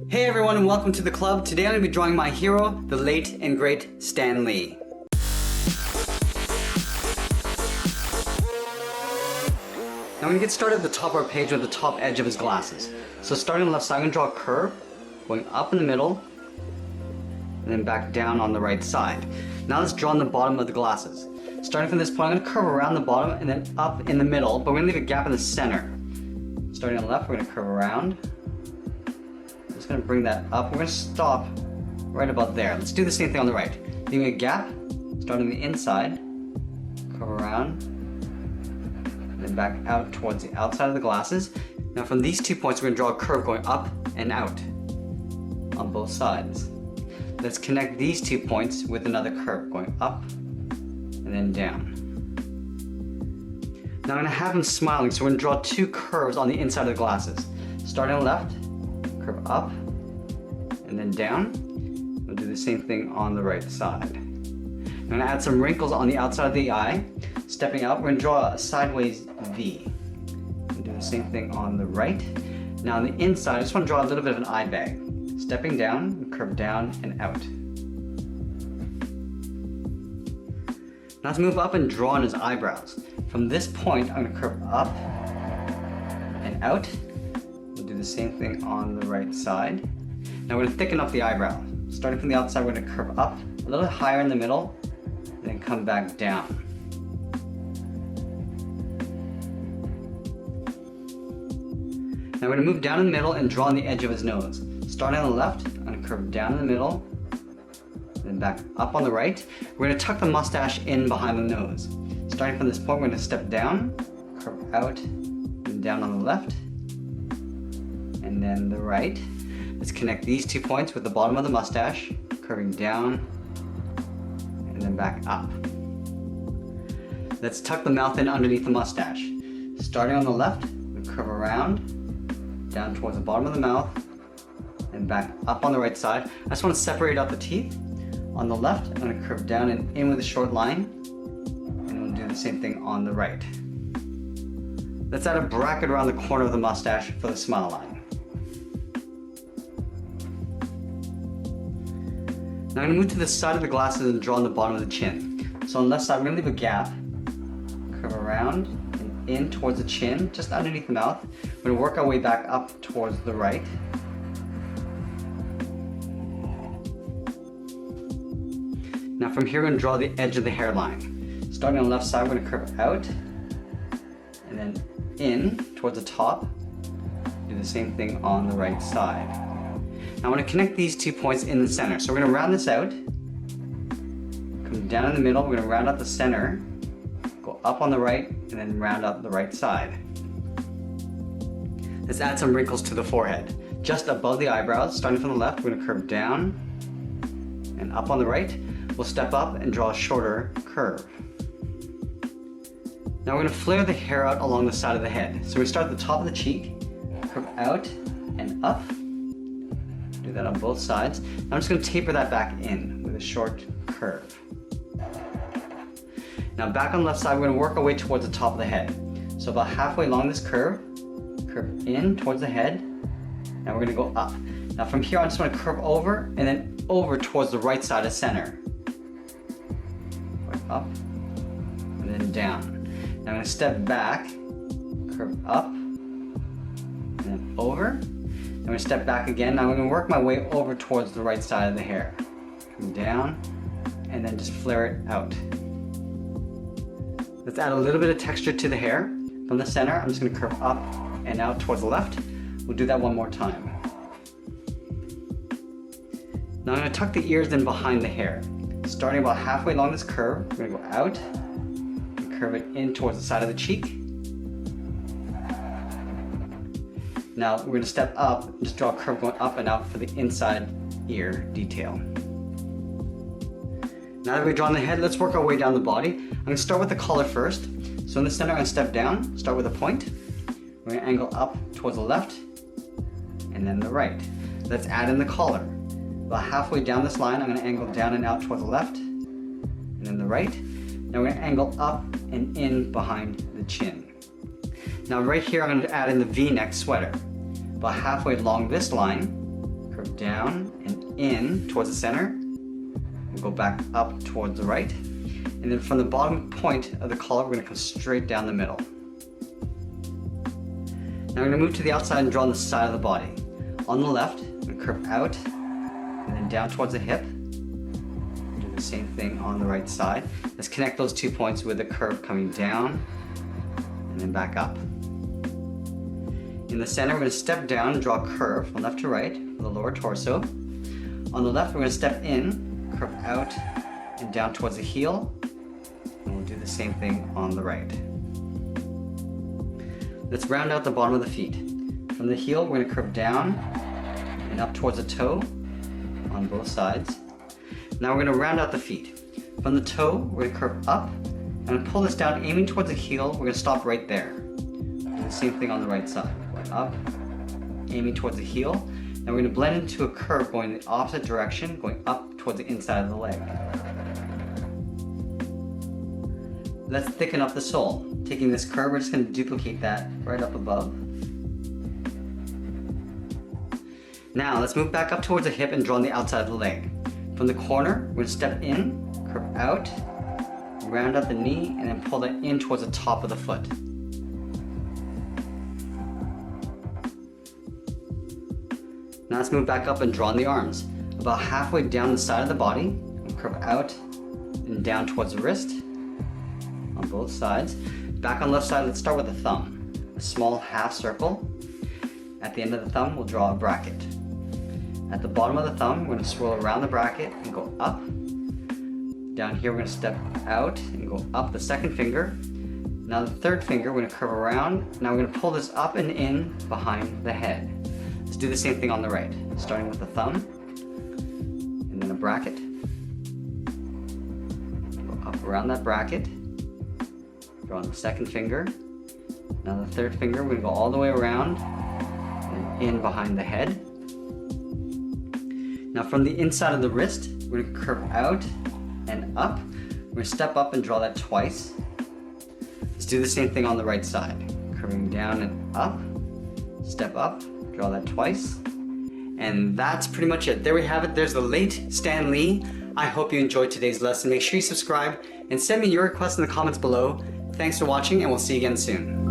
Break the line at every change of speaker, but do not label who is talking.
Hey everyone and welcome to the club. Today I'm going to be drawing my hero, the late and great Stan Lee. Now I'm going to get started at the top of our page with the top edge of his glasses. So starting on the left side, I'm going to draw a curve, going up in the middle, and then back down on the right side. Now let's draw on the bottom of the glasses. Starting from this point, I'm going to curve around the bottom and then up in the middle, but we're going to leave a gap in the center. Starting on the left, we're going to curve around. Going to bring that up. We're going to stop right about there. Let's do the same thing on the right. Leaving a gap, starting on the inside, curve around, and then back out towards the outside of the glasses. Now from these 2 points, we're going to draw a curve going up and out on both sides. Let's connect these 2 points with another curve going up and then down. Now I'm going to have him smiling, so we're going to draw 2 curves on the inside of the glasses. Starting on the left, curve up and then down. We'll do the same thing on the right side. I'm going to add some wrinkles on the outside of the eye. Stepping out, we're going to draw a sideways V. We'll do the same thing on the right. Now on the inside, I just want to draw a little bit of an eye bag. Stepping down, curve down and out. Now let's move up and draw on his eyebrows. From this point, I'm going to curve up and out. Do the same thing on the right side. Now we're going to thicken up the eyebrow. Starting from the outside, we're going to curve up a little higher in the middle, and then come back down. Now we're going to move down in the middle and draw on the edge of his nose. Starting on the left, I'm going to curve down in the middle, then back up on the right. We're going to tuck the mustache in behind the nose. Starting from this point, we're going to step down, curve out, and down on the left, and then the right. Let's connect these 2 points with the bottom of the mustache, curving down and then back up. Let's tuck the mouth in underneath the mustache. Starting on the left, we curve around, down towards the bottom of the mouth, and back up on the right side. I just want to separate out the teeth. On the left, I'm going to curve down and in with a short line, and we'll do the same thing on the right. Let's add a bracket around the corner of the mustache for the smile line. Now I'm going to move to the side of the glasses and draw on the bottom of the chin. So on the left side, we're going to leave a gap, curve around and in towards the chin, just underneath the mouth. We're going to work our way back up towards the right. Now from here, we're going to draw the edge of the hairline. Starting on the left side, we're going to curve out and then in towards the top. Do the same thing on the right side. Now I want to connect these 2 points in the center. So we're going to round this out, come down in the middle, we're going to round out the center, go up on the right, and then round out the right side. Let's add some wrinkles to the forehead. Just above the eyebrows, starting from the left, we're going to curve down and up on the right. We'll step up and draw a shorter curve. Now we're going to flare the hair out along the side of the head. So we start at the top of the cheek, curve out and up. Do that on both sides. I'm just going to taper that back in with a short curve. Now back on the left side, we're going to work our way towards the top of the head. So about halfway along this curve in towards the head. Now we're going to go up. Now from here, I just want to curve over and then over towards the right side of center. Up and then down. Now I'm going to step back, curve up, and then over. I'm going to step back again. Now I'm going to work my way over towards the right side of the hair. Come down and then just flare it out. Let's add a little bit of texture to the hair. From the center, I'm just going to curve up and out towards the left. We'll do that one more time. Now I'm going to tuck the ears in behind the hair. Starting about halfway along this curve, we're going to go out and curve it in towards the side of the cheek. Now we're going to step up and just draw a curve going up and out for the inside ear detail. Now that we've drawn the head, let's work our way down the body. I'm going to start with the collar first. So in the center, I'm going to step down, start with a point. We're going to angle up towards the left and then the right. Let's add in the collar. About halfway down this line, I'm going to angle down and out towards the left and then the right. Now we're going to angle up and in behind the chin. Now right here, I'm going to add in the V-neck sweater. About halfway along this line, curve down and in towards the center, and go back up towards the right. And then from the bottom point of the collar, we're going to come straight down the middle. Now we're going to move to the outside and draw on the side of the body. On the left, we're going to curve out and then down towards the hip. Do the same thing on the right side. Let's connect those 2 points with a curve coming down and then back up. In the center, we're going to step down and draw a curve from left to right for the lower torso. On the left, we're going to step in, curve out and down towards the heel. And we'll do the same thing on the right. Let's round out the bottom of the feet. From the heel, we're going to curve down and up towards the toe on both sides. Now we're going to round out the feet. From the toe, we're going to curve up and pull this down, aiming towards the heel. We're going to stop right there. Do the same thing on the right side. Going up, aiming towards the heel. Now we're going to blend into a curve going in the opposite direction, going up towards the inside of the leg. Let's thicken up the sole. Taking this curve, we're just going to duplicate that right up above. Now let's move back up towards the hip and draw on the outside of the leg. From the corner, we're going to step in, curve out, round out the knee, and then pull that in towards the top of the foot. Now let's move back up and draw on the arms. About halfway down the side of the body, we'll curve out and down towards the wrist on both sides. Back on the left side, let's start with a thumb. A small half circle. At the end of the thumb, we'll draw a bracket. At the bottom of the thumb, we're going to swirl around the bracket and go up. Down here, we're going to step out and go up the second finger. Now the third finger, we're going to curve around. Now we're going to pull this up and in behind the head. Let's do the same thing on the right, starting with the thumb, and then a bracket. Go up around that bracket. Draw on the second finger. Now the third finger, we're going to go all the way around and in behind the head. Now from the inside of the wrist, we're going to curve out and up. We're going to step up and draw that twice. Let's do the same thing on the right side. Curving down and up, step up, draw that twice. And that's pretty much it. There we have it. There's the late Stan Lee. I hope you enjoyed today's lesson. Make sure you subscribe and send me your requests in the comments below. Thanks for watching, and we'll see you again soon.